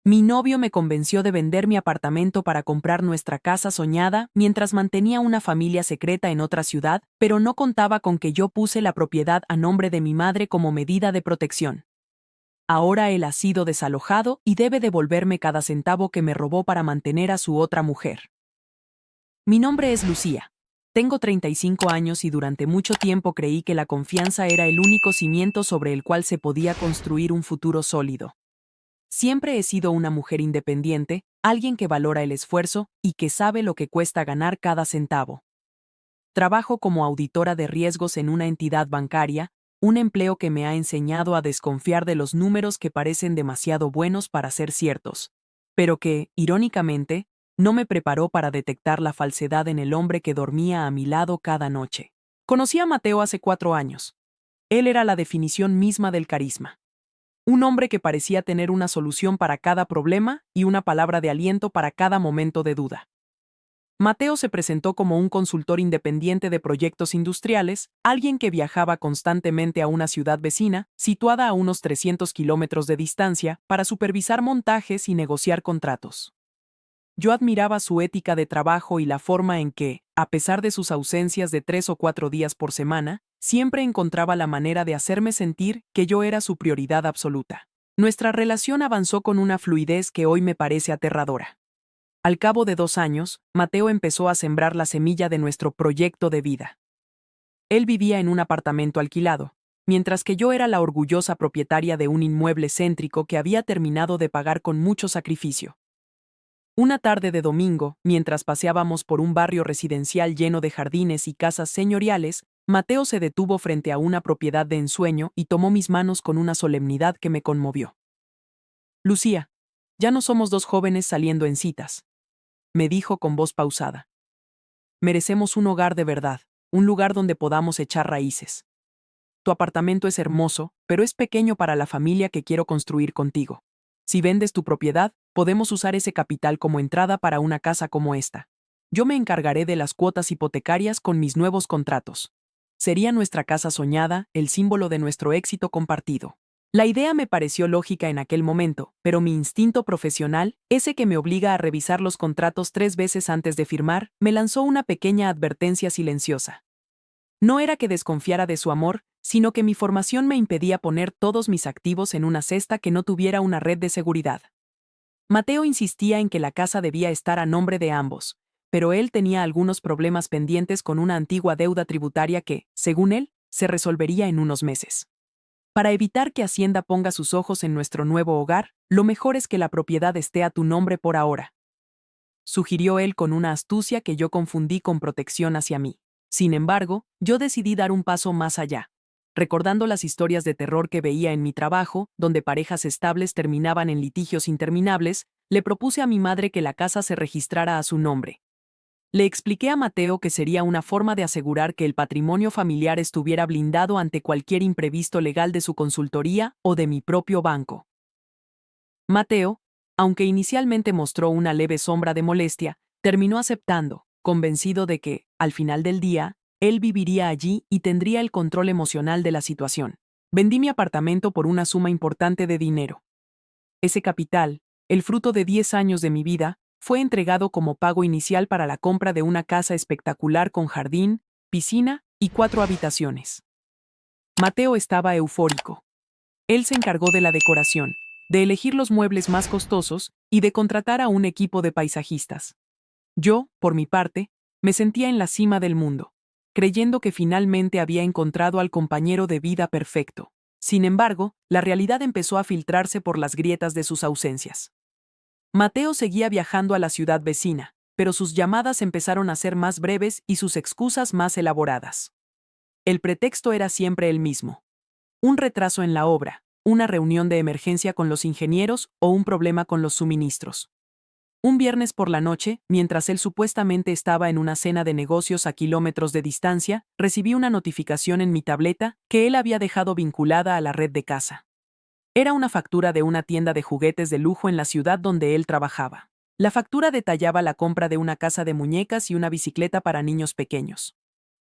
Mi novio me convenció de vender mi apartamento para comprar nuestra casa soñada mientras mantenía una familia secreta en otra ciudad, pero no contaba con que yo puse la propiedad a nombre de mi madre como medida de protección. Ahora él ha sido desalojado y debe devolverme cada centavo que me robó para mantener a su otra mujer. Mi nombre es Lucía. Tengo 35 años y durante mucho tiempo creí que la confianza era el único cimiento sobre el cual se podía construir un futuro sólido. Siempre he sido una mujer independiente, alguien que valora el esfuerzo y que sabe lo que cuesta ganar cada centavo. Trabajo como auditora de riesgos en una entidad bancaria, un empleo que me ha enseñado a desconfiar de los números que parecen demasiado buenos para ser ciertos, pero que, irónicamente, no me preparó para detectar la falsedad en el hombre que dormía a mi lado cada noche. Conocí a Mateo hace 4 años. Él era la definición misma del carisma. Un hombre que parecía tener una solución para cada problema y una palabra de aliento para cada momento de duda. Mateo se presentó como un consultor independiente de proyectos industriales, alguien que viajaba constantemente a una ciudad vecina, situada a unos 300 kilómetros de distancia, para supervisar montajes y negociar contratos. Yo admiraba su ética de trabajo y la forma en que, a pesar de sus ausencias de 3 o 4 días por semana, siempre encontraba la manera de hacerme sentir que yo era su prioridad absoluta. Nuestra relación avanzó con una fluidez que hoy me parece aterradora. Al cabo de 2 años, Mateo empezó a sembrar la semilla de nuestro proyecto de vida. Él vivía en un apartamento alquilado, mientras que yo era la orgullosa propietaria de un inmueble céntrico que había terminado de pagar con mucho sacrificio. Una tarde de domingo, mientras paseábamos por un barrio residencial lleno de jardines y casas señoriales, Mateo se detuvo frente a una propiedad de ensueño y tomó mis manos con una solemnidad que me conmovió. Lucía, ya no somos 2 jóvenes saliendo en citas, me dijo con voz pausada. Merecemos un hogar de verdad, un lugar donde podamos echar raíces. Tu apartamento es hermoso, pero es pequeño para la familia que quiero construir contigo. Si vendes tu propiedad, podemos usar ese capital como entrada para una casa como esta. Yo me encargaré de las cuotas hipotecarias con mis nuevos contratos. Sería nuestra casa soñada, el símbolo de nuestro éxito compartido. La idea me pareció lógica en aquel momento, pero mi instinto profesional, ese que me obliga a revisar los contratos 3 veces antes de firmar, me lanzó una pequeña advertencia silenciosa. No era que desconfiara de su amor, sino que mi formación me impedía poner todos mis activos en una cesta que no tuviera una red de seguridad. Mateo insistía en que la casa debía estar a nombre de ambos, pero él tenía algunos problemas pendientes con una antigua deuda tributaria que, según él, se resolvería en unos meses. Para evitar que Hacienda ponga sus ojos en nuestro nuevo hogar, lo mejor es que la propiedad esté a tu nombre por ahora, sugirió él con una astucia que yo confundí con protección hacia mí. Sin embargo, yo decidí dar un paso más allá. Recordando las historias de terror que veía en mi trabajo, donde parejas estables terminaban en litigios interminables, le propuse a mi madre que la casa se registrara a su nombre. Le expliqué a Mateo que sería una forma de asegurar que el patrimonio familiar estuviera blindado ante cualquier imprevisto legal de su consultoría o de mi propio banco. Mateo, aunque inicialmente mostró una leve sombra de molestia, terminó aceptando, convencido de que, al final del día, él viviría allí y tendría el control emocional de la situación. Vendí mi apartamento por una suma importante de dinero. Ese capital, el fruto de 10 años de mi vida, fue entregado como pago inicial para la compra de una casa espectacular con jardín, piscina y 4 habitaciones. Mateo estaba eufórico. Él se encargó de la decoración, de elegir los muebles más costosos y de contratar a un equipo de paisajistas. Yo, por mi parte, me sentía en la cima del mundo, creyendo que finalmente había encontrado al compañero de vida perfecto. Sin embargo, la realidad empezó a filtrarse por las grietas de sus ausencias. Mateo seguía viajando a la ciudad vecina, pero sus llamadas empezaron a ser más breves y sus excusas más elaboradas. El pretexto era siempre el mismo: un retraso en la obra, una reunión de emergencia con los ingenieros o un problema con los suministros. Un viernes por la noche, mientras él supuestamente estaba en una cena de negocios a kilómetros de distancia, recibí una notificación en mi tableta que él había dejado vinculada a la red de casa. Era una factura de una tienda de juguetes de lujo en la ciudad donde él trabajaba. La factura detallaba la compra de una casa de muñecas y una bicicleta para niños pequeños.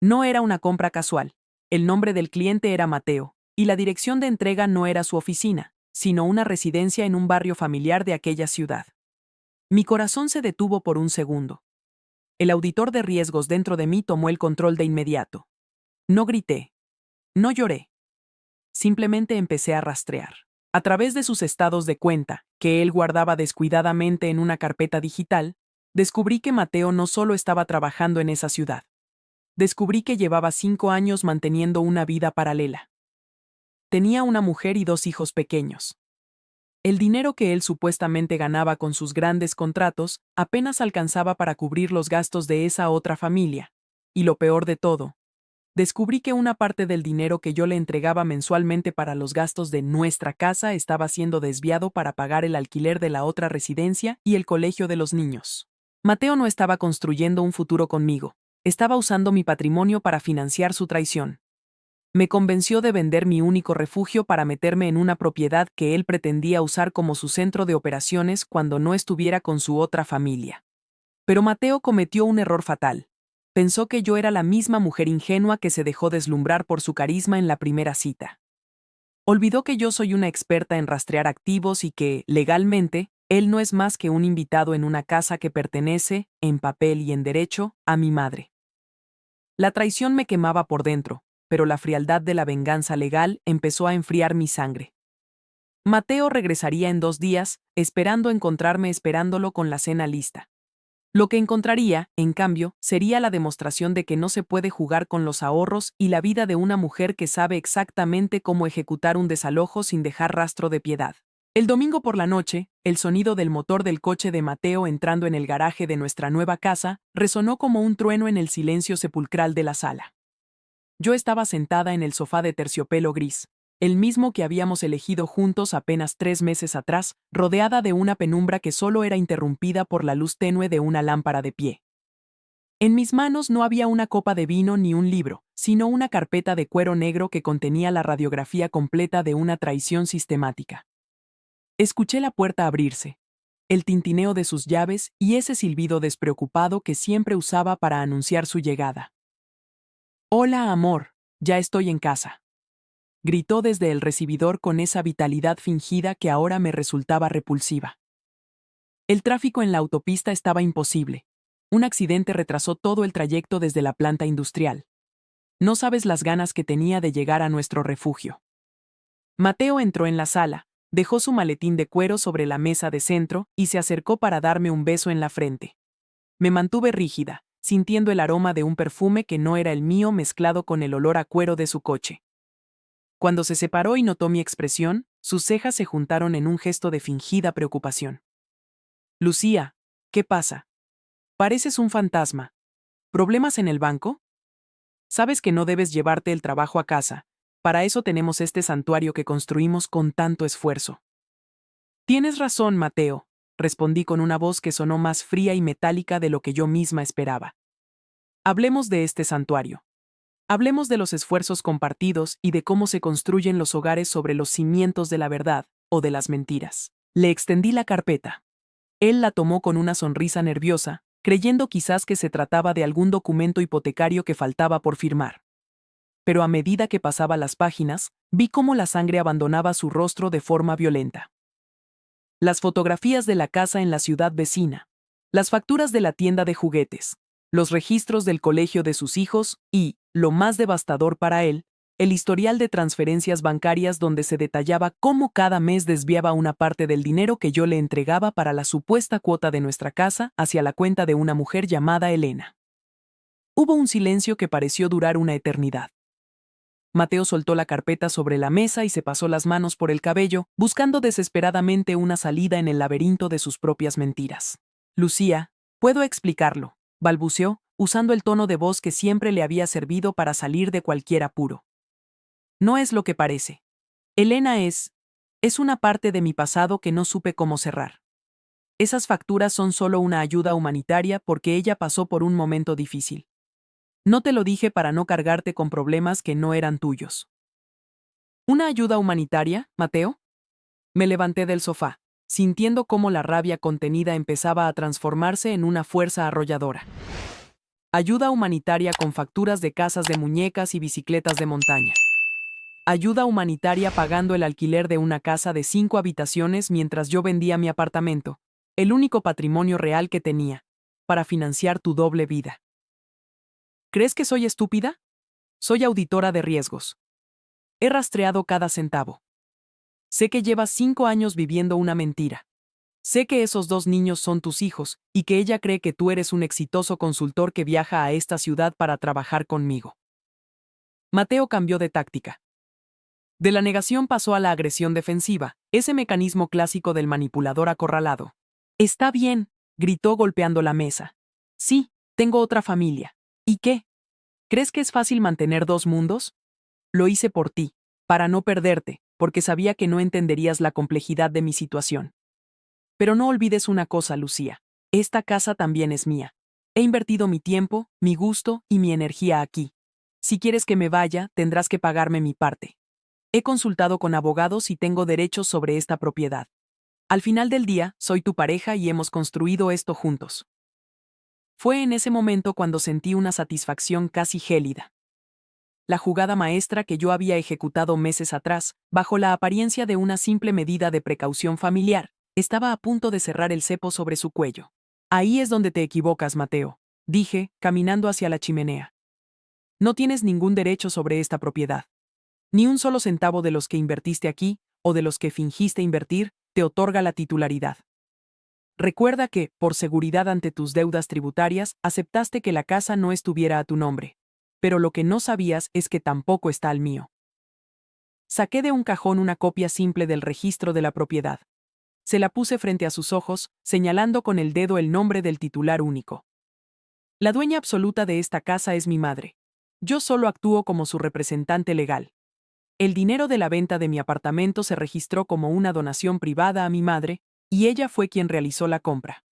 No era una compra casual. El nombre del cliente era Mateo, y la dirección de entrega no era su oficina, sino una residencia en un barrio familiar de aquella ciudad. Mi corazón se detuvo por un segundo. El auditor de riesgos dentro de mí tomó el control de inmediato. No grité. No lloré. Simplemente empecé a rastrear. A través de sus estados de cuenta, que él guardaba descuidadamente en una carpeta digital, descubrí que Mateo no solo estaba trabajando en esa ciudad. Descubrí que llevaba 5 años manteniendo una vida paralela. Tenía una mujer y 2 hijos pequeños. El dinero que él supuestamente ganaba con sus grandes contratos apenas alcanzaba para cubrir los gastos de esa otra familia. Y lo peor de todo, descubrí que una parte del dinero que yo le entregaba mensualmente para los gastos de nuestra casa estaba siendo desviado para pagar el alquiler de la otra residencia y el colegio de los niños. Mateo no estaba construyendo un futuro conmigo, estaba usando mi patrimonio para financiar su traición. Me convenció de vender mi único refugio para meterme en una propiedad que él pretendía usar como su centro de operaciones cuando no estuviera con su otra familia. Pero Mateo cometió un error fatal. Pensó que yo era la misma mujer ingenua que se dejó deslumbrar por su carisma en la primera cita. Olvidó que yo soy una experta en rastrear activos y que, legalmente, él no es más que un invitado en una casa que pertenece, en papel y en derecho, a mi madre. La traición me quemaba por dentro, pero la frialdad de la venganza legal empezó a enfriar mi sangre. Mateo regresaría en 2 días, esperando encontrarme esperándolo con la cena lista. Lo que encontraría, en cambio, sería la demostración de que no se puede jugar con los ahorros y la vida de una mujer que sabe exactamente cómo ejecutar un desalojo sin dejar rastro de piedad. El domingo por la noche, el sonido del motor del coche de Mateo entrando en el garaje de nuestra nueva casa resonó como un trueno en el silencio sepulcral de la sala. Yo estaba sentada en el sofá de terciopelo gris, el mismo que habíamos elegido juntos apenas 3 meses atrás, rodeada de una penumbra que solo era interrumpida por la luz tenue de una lámpara de pie. En mis manos no había una copa de vino ni un libro, sino una carpeta de cuero negro que contenía la radiografía completa de una traición sistemática. Escuché la puerta abrirse, el tintineo de sus llaves y ese silbido despreocupado que siempre usaba para anunciar su llegada. «Hola, amor, ya estoy en casa», gritó desde el recibidor con esa vitalidad fingida que ahora me resultaba repulsiva. El tráfico en la autopista estaba imposible. Un accidente retrasó todo el trayecto desde la planta industrial. No sabes las ganas que tenía de llegar a nuestro refugio. Mateo entró en la sala, dejó su maletín de cuero sobre la mesa de centro y se acercó para darme un beso en la frente. Me mantuve rígida, sintiendo el aroma de un perfume que no era el mío mezclado con el olor a cuero de su coche. Cuando se separó y notó mi expresión, sus cejas se juntaron en un gesto de fingida preocupación. «Lucía, ¿qué pasa? Pareces un fantasma. ¿Problemas en el banco? Sabes que no debes llevarte el trabajo a casa. Para eso tenemos este santuario que construimos con tanto esfuerzo». «Tienes razón, Mateo», respondí con una voz que sonó más fría y metálica de lo que yo misma esperaba. «Hablemos de este santuario. Hablemos de los esfuerzos compartidos y de cómo se construyen los hogares sobre los cimientos de la verdad o de las mentiras». Le extendí la carpeta. Él la tomó con una sonrisa nerviosa, creyendo quizás que se trataba de algún documento hipotecario que faltaba por firmar. Pero a medida que pasaba las páginas, vi cómo la sangre abandonaba su rostro de forma violenta. Las fotografías de la casa en la ciudad vecina, las facturas de la tienda de juguetes, los registros del colegio de sus hijos y, lo más devastador para él, el historial de transferencias bancarias donde se detallaba cómo cada mes desviaba una parte del dinero que yo le entregaba para la supuesta cuota de nuestra casa hacia la cuenta de una mujer llamada Elena. Hubo un silencio que pareció durar una eternidad. Mateo soltó la carpeta sobre la mesa y se pasó las manos por el cabello, buscando desesperadamente una salida en el laberinto de sus propias mentiras. «Lucía, puedo explicarlo», balbuceó, usando el tono de voz que siempre le había servido para salir de cualquier apuro. «No es lo que parece. Elena es una parte de mi pasado que no supe cómo cerrar. Esas facturas son solo una ayuda humanitaria porque ella pasó por un momento difícil. No te lo dije para no cargarte con problemas que no eran tuyos». «¿Una ayuda humanitaria, Mateo?». Me levanté del sofá, sintiendo cómo la rabia contenida empezaba a transformarse en una fuerza arrolladora. «Ayuda humanitaria con facturas de casas de muñecas y bicicletas de montaña». Ayuda humanitaria pagando el alquiler de una casa de 5 habitaciones mientras yo vendía mi apartamento, el único patrimonio real que tenía, para financiar tu doble vida. ¿Crees que soy estúpida? Soy auditora de riesgos. He rastreado cada centavo. Sé que llevas 5 años viviendo una mentira. Sé que esos 2 niños son tus hijos y que ella cree que tú eres un exitoso consultor que viaja a esta ciudad para trabajar conmigo. Mateo cambió de táctica. De la negación pasó a la agresión defensiva, ese mecanismo clásico del manipulador acorralado. Está bien, gritó golpeando la mesa. Sí, tengo otra familia. ¿Y qué? ¿Crees que es fácil mantener 2 mundos? Lo hice por ti, para no perderte, porque sabía que no entenderías la complejidad de mi situación. Pero no olvides una cosa, Lucía. Esta casa también es mía. He invertido mi tiempo, mi gusto y mi energía aquí. Si quieres que me vaya, tendrás que pagarme mi parte. He consultado con abogados y tengo derechos sobre esta propiedad. Al final del día, soy tu pareja y hemos construido esto juntos. Fue en ese momento cuando sentí una satisfacción casi gélida. La jugada maestra que yo había ejecutado meses atrás, bajo la apariencia de una simple medida de precaución familiar, estaba a punto de cerrar el cepo sobre su cuello. Ahí es donde te equivocas, Mateo, dije, caminando hacia la chimenea. No tienes ningún derecho sobre esta propiedad. Ni un solo centavo de los que invertiste aquí, o de los que fingiste invertir, te otorga la titularidad. Recuerda que, por seguridad ante tus deudas tributarias, aceptaste que la casa no estuviera a tu nombre. Pero lo que no sabías es que tampoco está al mío. Saqué de un cajón una copia simple del registro de la propiedad. Se la puse frente a sus ojos, señalando con el dedo el nombre del titular único. La dueña absoluta de esta casa es mi madre. Yo solo actúo como su representante legal. El dinero de la venta de mi apartamento se registró como una donación privada a mi madre, y ella fue quien realizó la compra.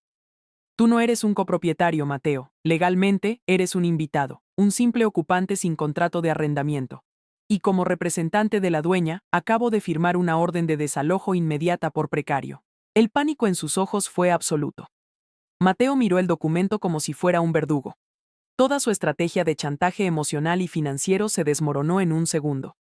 Tú no eres un copropietario, Mateo. Legalmente, eres un invitado, un simple ocupante sin contrato de arrendamiento. Y como representante de la dueña, acabo de firmar una orden de desalojo inmediata por precario. El pánico en sus ojos fue absoluto. Mateo miró el documento como si fuera un verdugo. Toda su estrategia de chantaje emocional y financiero se desmoronó en un segundo.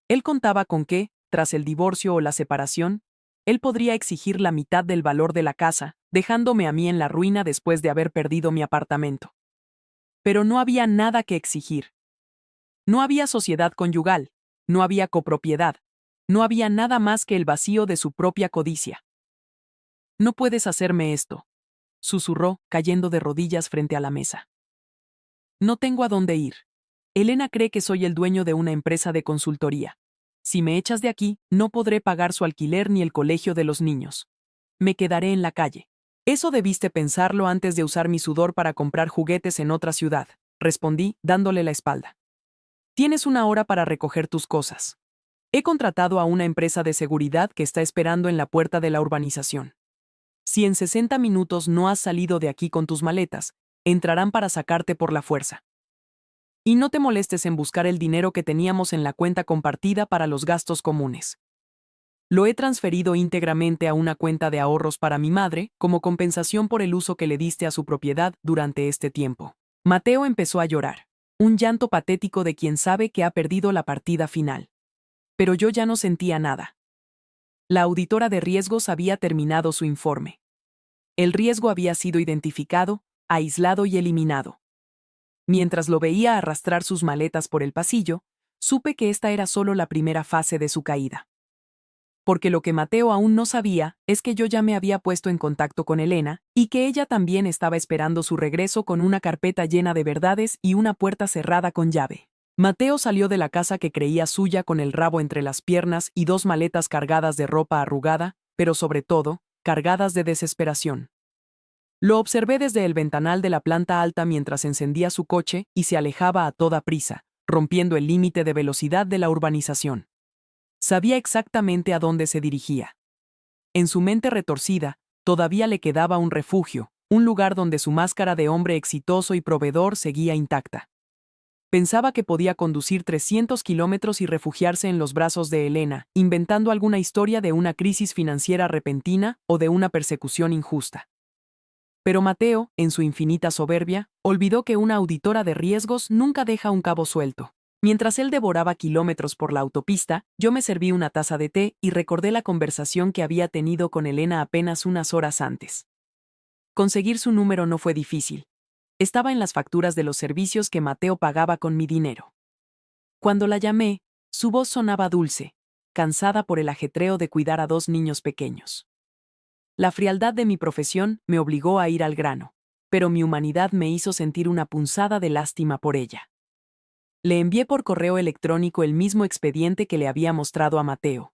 Él contaba con que, tras el divorcio o la separación, él podría exigir la mitad del valor de la casa, dejándome a mí en la ruina después de haber perdido mi apartamento. Pero no había nada que exigir. No había sociedad conyugal, no había copropiedad, no había nada más que el vacío de su propia codicia. No puedes hacerme esto, susurró, cayendo de rodillas frente a la mesa. No tengo a dónde ir. Elena cree que soy el dueño de una empresa de consultoría. Si me echas de aquí, no podré pagar su alquiler ni el colegio de los niños. Me quedaré en la calle. Eso debiste pensarlo antes de usar mi sudor para comprar juguetes en otra ciudad, respondí, dándole la espalda. Tienes 1 hora para recoger tus cosas. He contratado a una empresa de seguridad que está esperando en la puerta de la urbanización. Si en 60 minutos no has salido de aquí con tus maletas, entrarán para sacarte por la fuerza. Y no te molestes en buscar el dinero que teníamos en la cuenta compartida para los gastos comunes. Lo he transferido íntegramente a una cuenta de ahorros para mi madre, como compensación por el uso que le diste a su propiedad durante este tiempo. Mateo empezó a llorar, un llanto patético de quien sabe que ha perdido la partida final. Pero yo ya no sentía nada. La auditora de riesgos había terminado su informe. El riesgo había sido identificado, aislado y eliminado. Mientras lo veía arrastrar sus maletas por el pasillo, supe que esta era solo la primera fase de su caída. Porque lo que Mateo aún no sabía es que yo ya me había puesto en contacto con Elena y que ella también estaba esperando su regreso con una carpeta llena de verdades y una puerta cerrada con llave. Mateo salió de la casa que creía suya con el rabo entre las piernas y 2 maletas cargadas de ropa arrugada, pero sobre todo, cargadas de desesperación. Lo observé desde el ventanal de la planta alta mientras encendía su coche y se alejaba a toda prisa, rompiendo el límite de velocidad de la urbanización. Sabía exactamente a dónde se dirigía. En su mente retorcida, todavía le quedaba un refugio, un lugar donde su máscara de hombre exitoso y proveedor seguía intacta. Pensaba que podía conducir 300 kilómetros y refugiarse en los brazos de Elena, inventando alguna historia de una crisis financiera repentina o de una persecución injusta. Pero Mateo, en su infinita soberbia, olvidó que una auditora de riesgos nunca deja un cabo suelto. Mientras él devoraba kilómetros por la autopista, yo me serví una taza de té y recordé la conversación que había tenido con Elena apenas unas horas antes. Conseguir su número no fue difícil. Estaba en las facturas de los servicios que Mateo pagaba con mi dinero. Cuando la llamé, su voz sonaba dulce, cansada por el ajetreo de cuidar a 2 niños pequeños. La frialdad de mi profesión me obligó a ir al grano, pero mi humanidad me hizo sentir una punzada de lástima por ella. Le envié por correo electrónico el mismo expediente que le había mostrado a Mateo.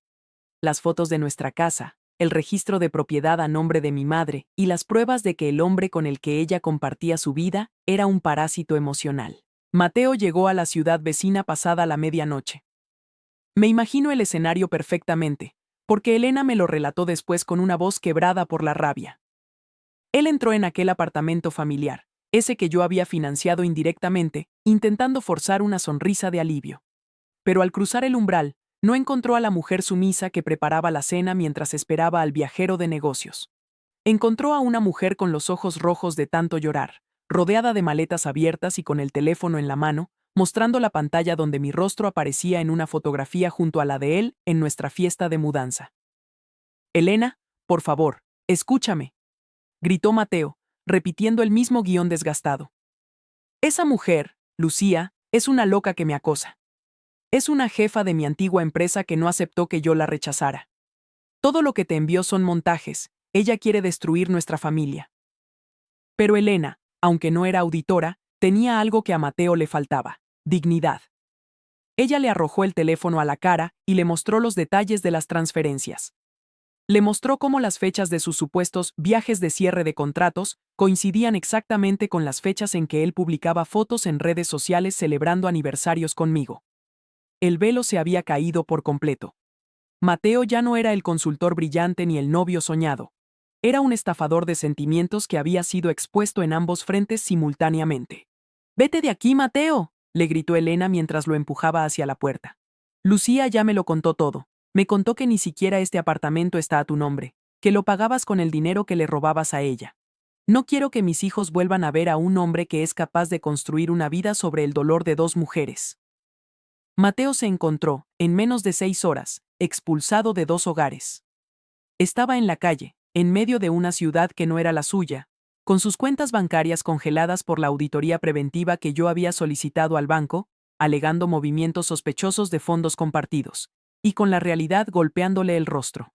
Las fotos de nuestra casa, el registro de propiedad a nombre de mi madre y las pruebas de que el hombre con el que ella compartía su vida era un parásito emocional. Mateo llegó a la ciudad vecina pasada la medianoche. Me imagino el escenario perfectamente, porque Elena me lo relató después con una voz quebrada por la rabia. Él entró en aquel apartamento familiar, ese que yo había financiado indirectamente, intentando forzar una sonrisa de alivio. Pero al cruzar el umbral, no encontró a la mujer sumisa que preparaba la cena mientras esperaba al viajero de negocios. Encontró a una mujer con los ojos rojos de tanto llorar, rodeada de maletas abiertas y con el teléfono en la mano, mostrando la pantalla donde mi rostro aparecía en una fotografía junto a la de él en nuestra fiesta de mudanza. «Elena, por favor, escúchame», gritó Mateo, repitiendo el mismo guión desgastado. «Esa mujer, Lucía, es una loca que me acosa. Es una jefa de mi antigua empresa que no aceptó que yo la rechazara. Todo lo que te envió son montajes, ella quiere destruir nuestra familia». Pero Elena, aunque no era auditora, tenía algo que a Mateo le faltaba: dignidad. Ella le arrojó el teléfono a la cara y le mostró los detalles de las transferencias. Le mostró cómo las fechas de sus supuestos viajes de cierre de contratos coincidían exactamente con las fechas en que él publicaba fotos en redes sociales celebrando aniversarios conmigo. El velo se había caído por completo. Mateo ya no era el consultor brillante ni el novio soñado. Era un estafador de sentimientos que había sido expuesto en ambos frentes simultáneamente. «¡Vete de aquí, Mateo!», le gritó Elena mientras lo empujaba hacia la puerta. «Lucía ya me lo contó todo. Me contó que ni siquiera este apartamento está a tu nombre, que lo pagabas con el dinero que le robabas a ella. No quiero que mis hijos vuelvan a ver a un hombre que es capaz de construir una vida sobre el dolor de 2 mujeres». Mateo se encontró, en menos de 6 horas, expulsado de 2 hogares. Estaba en la calle, en medio de una ciudad que no era la suya, con sus cuentas bancarias congeladas por la auditoría preventiva que yo había solicitado al banco, alegando movimientos sospechosos de fondos compartidos, y con la realidad golpeándole el rostro.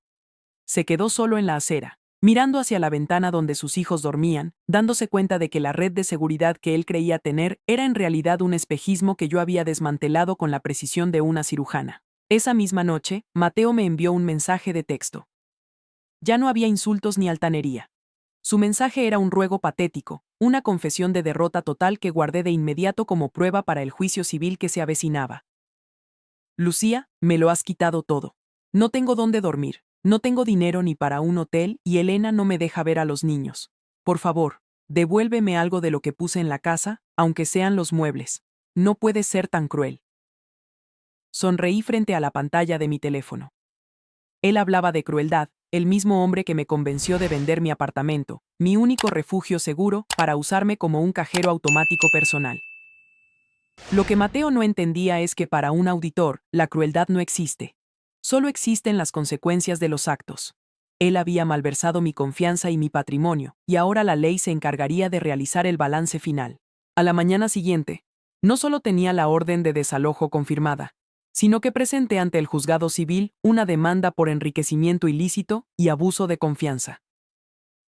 Se quedó solo en la acera, mirando hacia la ventana donde sus hijos dormían, dándose cuenta de que la red de seguridad que él creía tener era en realidad un espejismo que yo había desmantelado con la precisión de una cirujana. Esa misma noche, Mateo me envió un mensaje de texto. Ya no había insultos ni altanería. Su mensaje era un ruego patético, una confesión de derrota total que guardé de inmediato como prueba para el juicio civil que se avecinaba. «Lucía, me lo has quitado todo. No tengo dónde dormir, no tengo dinero ni para un hotel y Elena no me deja ver a los niños. Por favor, devuélveme algo de lo que puse en la casa, aunque sean los muebles. No puedes ser tan cruel». Sonreí frente a la pantalla de mi teléfono. Él hablaba de crueldad, el mismo hombre que me convenció de vender mi apartamento, mi único refugio seguro, para usarme como un cajero automático personal. Lo que Mateo no entendía es que para un auditor, la crueldad no existe. Solo existen las consecuencias de los actos. Él había malversado mi confianza y mi patrimonio, y ahora la ley se encargaría de realizar el balance final. A la mañana siguiente, no solo tenía la orden de desalojo confirmada, sino que presenté ante el juzgado civil una demanda por enriquecimiento ilícito y abuso de confianza.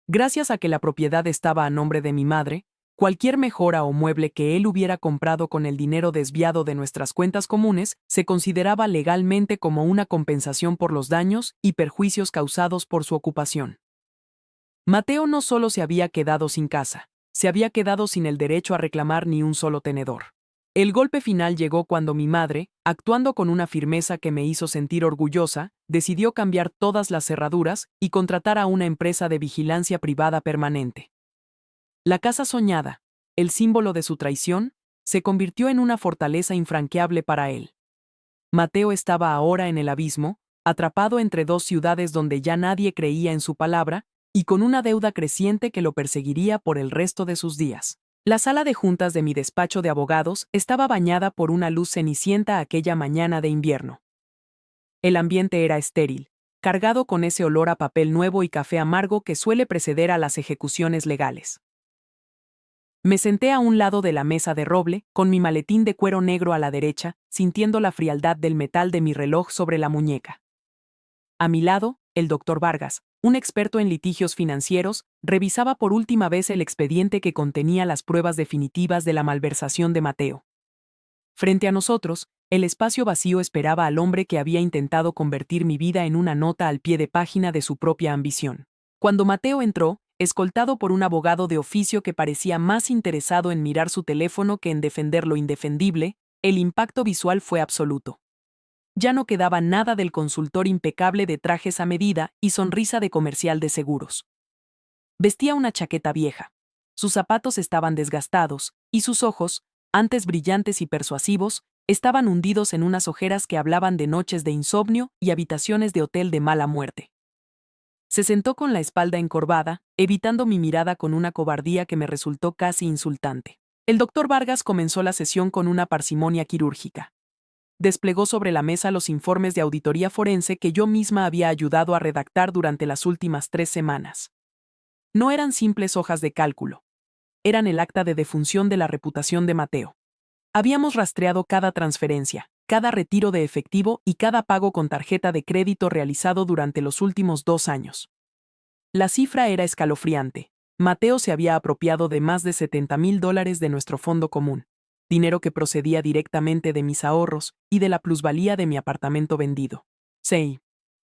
Gracias a que la propiedad estaba a nombre de mi madre, cualquier mejora o mueble que él hubiera comprado con el dinero desviado de nuestras cuentas comunes se consideraba legalmente como una compensación por los daños y perjuicios causados por su ocupación. Mateo no solo se había quedado sin casa, se había quedado sin el derecho a reclamar ni un solo tenedor. El golpe final llegó cuando mi madre, actuando con una firmeza que me hizo sentir orgullosa, decidió cambiar todas las cerraduras y contratar a una empresa de vigilancia privada permanente. La casa soñada, el símbolo de su traición, se convirtió en una fortaleza infranqueable para él. Mateo estaba ahora en el abismo, atrapado entre 2 ciudades donde ya nadie creía en su palabra, y con una deuda creciente que lo perseguiría por el resto de sus días. La sala de juntas de mi despacho de abogados estaba bañada por una luz cenicienta aquella mañana de invierno. El ambiente era estéril, cargado con ese olor a papel nuevo y café amargo que suele preceder a las ejecuciones legales. Me senté a un lado de la mesa de roble, con mi maletín de cuero negro a la derecha, sintiendo la frialdad del metal de mi reloj sobre la muñeca. A mi lado, el doctor Vargas, un experto en litigios financieros, revisaba por última vez el expediente que contenía las pruebas definitivas de la malversación de Mateo. Frente a nosotros, el espacio vacío esperaba al hombre que había intentado convertir mi vida en una nota al pie de página de su propia ambición. Cuando Mateo entró, escoltado por un abogado de oficio que parecía más interesado en mirar su teléfono que en defender lo indefendible, el impacto visual fue absoluto. Ya no quedaba nada del consultor impecable de trajes a medida y sonrisa de comercial de seguros. Vestía una chaqueta vieja. Sus zapatos estaban desgastados, y sus ojos, antes brillantes y persuasivos, estaban hundidos en unas ojeras que hablaban de noches de insomnio y habitaciones de hotel de mala muerte. Se sentó con la espalda encorvada, evitando mi mirada con una cobardía que me resultó casi insultante. El doctor Vargas comenzó la sesión con una parsimonia quirúrgica. Desplegó sobre la mesa los informes de auditoría forense que yo misma había ayudado a redactar durante las últimas 3 semanas. No eran simples hojas de cálculo. Eran el acta de defunción de la reputación de Mateo. Habíamos rastreado cada transferencia, cada retiro de efectivo y cada pago con tarjeta de crédito realizado durante los últimos 2 años. La cifra era escalofriante. Mateo se había apropiado de más de $70,000 de nuestro fondo común, dinero que procedía directamente de mis ahorros y de la plusvalía de mi apartamento vendido. Sí.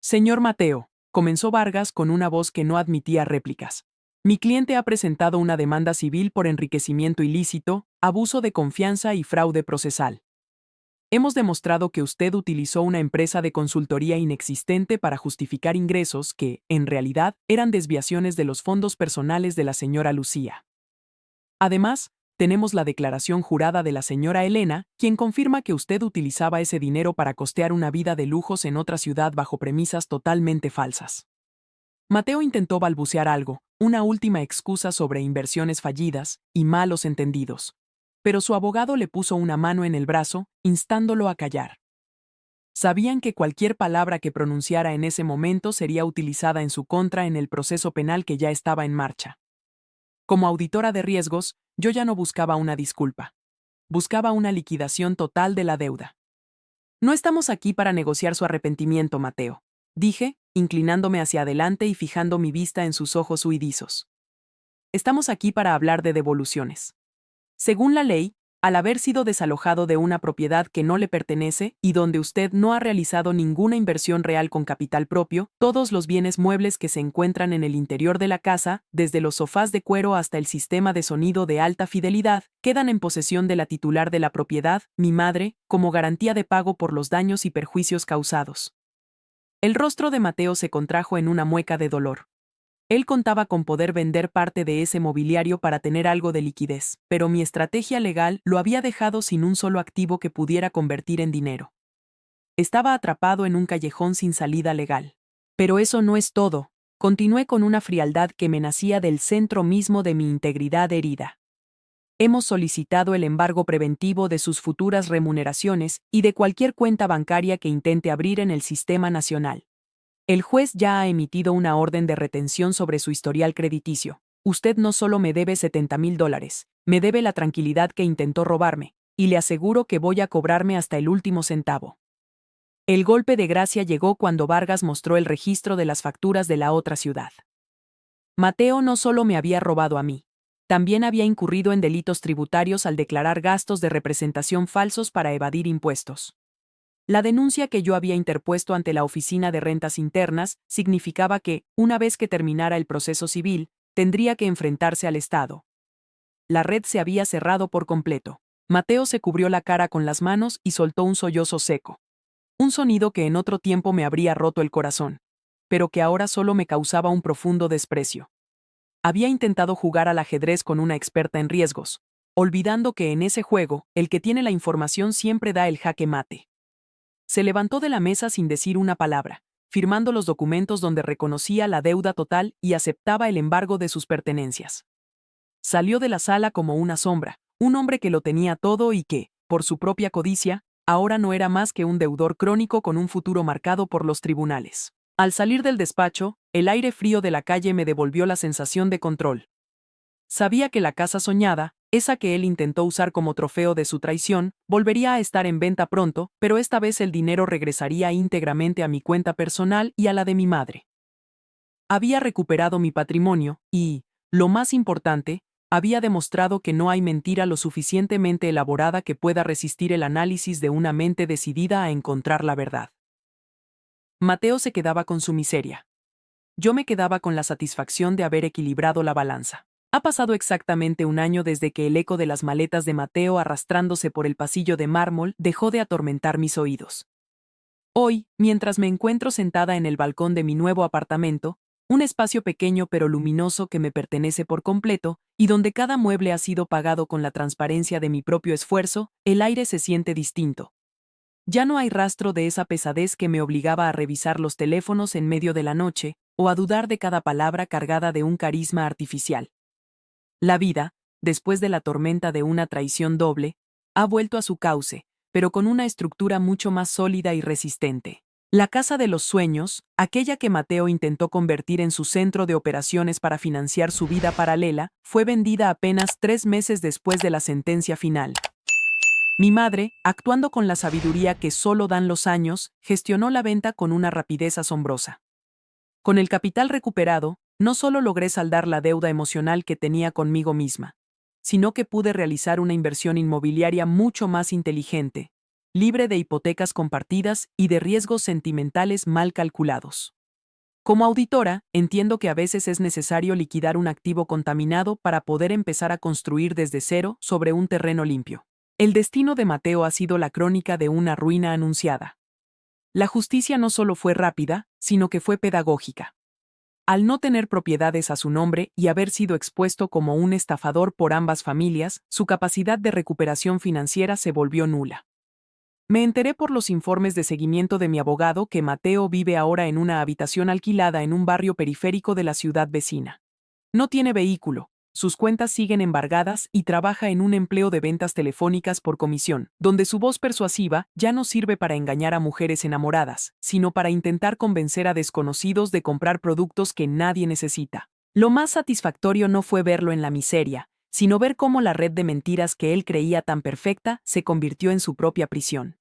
Señor Mateo, comenzó Vargas con una voz que no admitía réplicas. Mi cliente ha presentado una demanda civil por enriquecimiento ilícito, abuso de confianza y fraude procesal. Hemos demostrado que usted utilizó una empresa de consultoría inexistente para justificar ingresos que, en realidad, eran desviaciones de los fondos personales de la señora Lucía. Además, tenemos la declaración jurada de la señora Elena, quien confirma que usted utilizaba ese dinero para costear una vida de lujos en otra ciudad bajo premisas totalmente falsas. Mateo intentó balbucear algo, una última excusa sobre inversiones fallidas y malos entendidos. Pero su abogado le puso una mano en el brazo, instándolo a callar. Sabían que cualquier palabra que pronunciara en ese momento sería utilizada en su contra en el proceso penal que ya estaba en marcha. Como auditora de riesgos, yo ya no buscaba una disculpa. Buscaba una liquidación total de la deuda. No estamos aquí para negociar su arrepentimiento, Mateo, dije, inclinándome hacia adelante y fijando mi vista en sus ojos huidizos. Estamos aquí para hablar de devoluciones. Según la ley, al haber sido desalojado de una propiedad que no le pertenece y donde usted no ha realizado ninguna inversión real con capital propio, todos los bienes muebles que se encuentran en el interior de la casa, desde los sofás de cuero hasta el sistema de sonido de alta fidelidad, quedan en posesión de la titular de la propiedad, mi madre, como garantía de pago por los daños y perjuicios causados. El rostro de Mateo se contrajo en una mueca de dolor. Él contaba con poder vender parte de ese mobiliario para tener algo de liquidez, pero mi estrategia legal lo había dejado sin un solo activo que pudiera convertir en dinero. Estaba atrapado en un callejón sin salida legal. Pero eso no es todo. Continué con una frialdad que me nacía del centro mismo de mi integridad herida. Hemos solicitado el embargo preventivo de sus futuras remuneraciones y de cualquier cuenta bancaria que intente abrir en el sistema nacional. El juez ya ha emitido una orden de retención sobre su historial crediticio. Usted no solo me debe $70,000, me debe la tranquilidad que intentó robarme, y le aseguro que voy a cobrarme hasta el último centavo. El golpe de gracia llegó cuando Vargas mostró el registro de las facturas de la otra ciudad. Mateo no solo me había robado a mí, también había incurrido en delitos tributarios al declarar gastos de representación falsos para evadir impuestos. La denuncia que yo había interpuesto ante la Oficina de Rentas Internas significaba que, una vez que terminara el proceso civil, tendría que enfrentarse al Estado. La red se había cerrado por completo. Mateo se cubrió la cara con las manos y soltó un sollozo seco. Un sonido que en otro tiempo me habría roto el corazón, pero que ahora solo me causaba un profundo desprecio. Había intentado jugar al ajedrez con una experta en riesgos, olvidando que en ese juego, el que tiene la información siempre da el jaque mate. Se levantó de la mesa sin decir una palabra, firmando los documentos donde reconocía la deuda total y aceptaba el embargo de sus pertenencias. Salió de la sala como una sombra, un hombre que lo tenía todo y que, por su propia codicia, ahora no era más que un deudor crónico con un futuro marcado por los tribunales. Al salir del despacho, el aire frío de la calle me devolvió la sensación de control. Sabía que la casa soñada, esa que él intentó usar como trofeo de su traición, volvería a estar en venta pronto, pero esta vez el dinero regresaría íntegramente a mi cuenta personal y a la de mi madre. Había recuperado mi patrimonio y, lo más importante, había demostrado que no hay mentira lo suficientemente elaborada que pueda resistir el análisis de una mente decidida a encontrar la verdad. Mateo se quedaba con su miseria. Yo me quedaba con la satisfacción de haber equilibrado la balanza. Ha pasado exactamente un año desde que el eco de las maletas de Mateo arrastrándose por el pasillo de mármol dejó de atormentar mis oídos. Hoy, mientras me encuentro sentada en el balcón de mi nuevo apartamento, un espacio pequeño pero luminoso que me pertenece por completo, y donde cada mueble ha sido pagado con la transparencia de mi propio esfuerzo, el aire se siente distinto. Ya no hay rastro de esa pesadez que me obligaba a revisar los teléfonos en medio de la noche, o a dudar de cada palabra cargada de un carisma artificial. La vida, después de la tormenta de una traición doble, ha vuelto a su cauce, pero con una estructura mucho más sólida y resistente. La casa de los sueños, aquella que Mateo intentó convertir en su centro de operaciones para financiar su vida paralela, fue vendida apenas 3 meses después de la sentencia final. Mi madre, actuando con la sabiduría que solo dan los años, gestionó la venta con una rapidez asombrosa. Con el capital recuperado, no solo logré saldar la deuda emocional que tenía conmigo misma, sino que pude realizar una inversión inmobiliaria mucho más inteligente, libre de hipotecas compartidas y de riesgos sentimentales mal calculados. Como auditora, entiendo que a veces es necesario liquidar un activo contaminado para poder empezar a construir desde cero sobre un terreno limpio. El destino de Mateo ha sido la crónica de una ruina anunciada. La justicia no solo fue rápida, sino que fue pedagógica. Al no tener propiedades a su nombre y haber sido expuesto como un estafador por ambas familias, su capacidad de recuperación financiera se volvió nula. Me enteré por los informes de seguimiento de mi abogado que Mateo vive ahora en una habitación alquilada en un barrio periférico de la ciudad vecina. No tiene vehículo, sus cuentas siguen embargadas y trabaja en un empleo de ventas telefónicas por comisión, donde su voz persuasiva ya no sirve para engañar a mujeres enamoradas, sino para intentar convencer a desconocidos de comprar productos que nadie necesita. Lo más satisfactorio no fue verlo en la miseria, sino ver cómo la red de mentiras que él creía tan perfecta se convirtió en su propia prisión.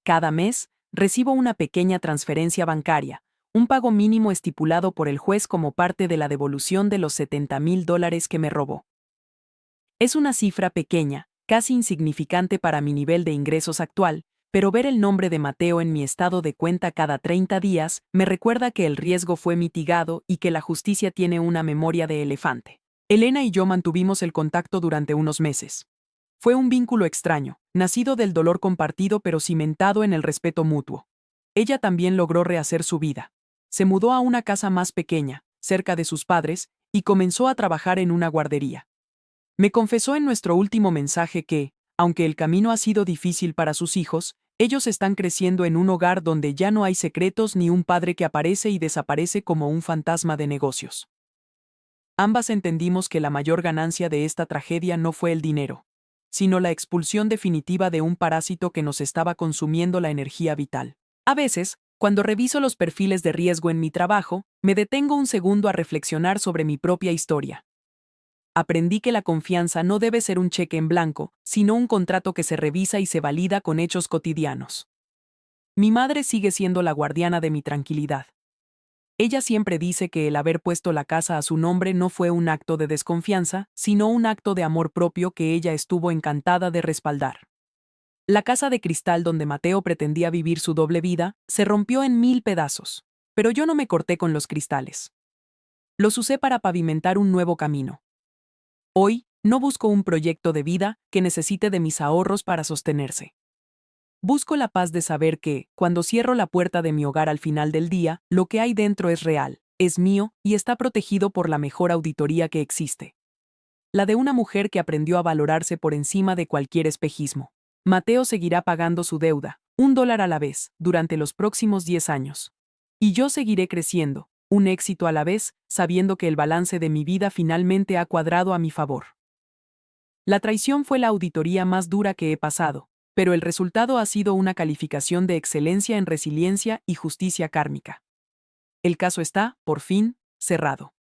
Cada mes, recibo una pequeña transferencia bancaria, un pago mínimo estipulado por el juez como parte de la devolución de los $70,000 que me robó. Es una cifra pequeña, casi insignificante para mi nivel de ingresos actual, pero ver el nombre de Mateo en mi estado de cuenta cada 30 días me recuerda que el riesgo fue mitigado y que la justicia tiene una memoria de elefante. Elena y yo mantuvimos el contacto durante unos meses. Fue un vínculo extraño, nacido del dolor compartido pero cimentado en el respeto mutuo. Ella también logró rehacer su vida. Se mudó a una casa más pequeña, cerca de sus padres, y comenzó a trabajar en una guardería. Me confesó en nuestro último mensaje que, aunque el camino ha sido difícil para sus hijos, ellos están creciendo en un hogar donde ya no hay secretos ni un padre que aparece y desaparece como un fantasma de negocios. Ambas entendimos que la mayor ganancia de esta tragedia no fue el dinero, sino la expulsión definitiva de un parásito que nos estaba consumiendo la energía vital. A veces, cuando reviso los perfiles de riesgo en mi trabajo, me detengo un segundo a reflexionar sobre mi propia historia. Aprendí que la confianza no debe ser un cheque en blanco, sino un contrato que se revisa y se valida con hechos cotidianos. Mi madre sigue siendo la guardiana de mi tranquilidad. Ella siempre dice que el haber puesto la casa a su nombre no fue un acto de desconfianza, sino un acto de amor propio que ella estuvo encantada de respaldar. La casa de cristal donde Mateo pretendía vivir su doble vida se rompió en 1000 pedazos, pero yo no me corté con los cristales. Los usé para pavimentar un nuevo camino. Hoy, no busco un proyecto de vida que necesite de mis ahorros para sostenerse. Busco la paz de saber que, cuando cierro la puerta de mi hogar al final del día, lo que hay dentro es real, es mío y está protegido por la mejor auditoría que existe. La de una mujer que aprendió a valorarse por encima de cualquier espejismo. Mateo seguirá pagando su deuda, $1 a la vez, durante los próximos 10 años. Y yo seguiré creciendo, Un éxito a la vez, sabiendo que el balance de mi vida finalmente ha cuadrado a mi favor. La traición fue la auditoría más dura que he pasado, pero el resultado ha sido una calificación de excelencia en resiliencia y justicia kármica. El caso está, por fin, cerrado.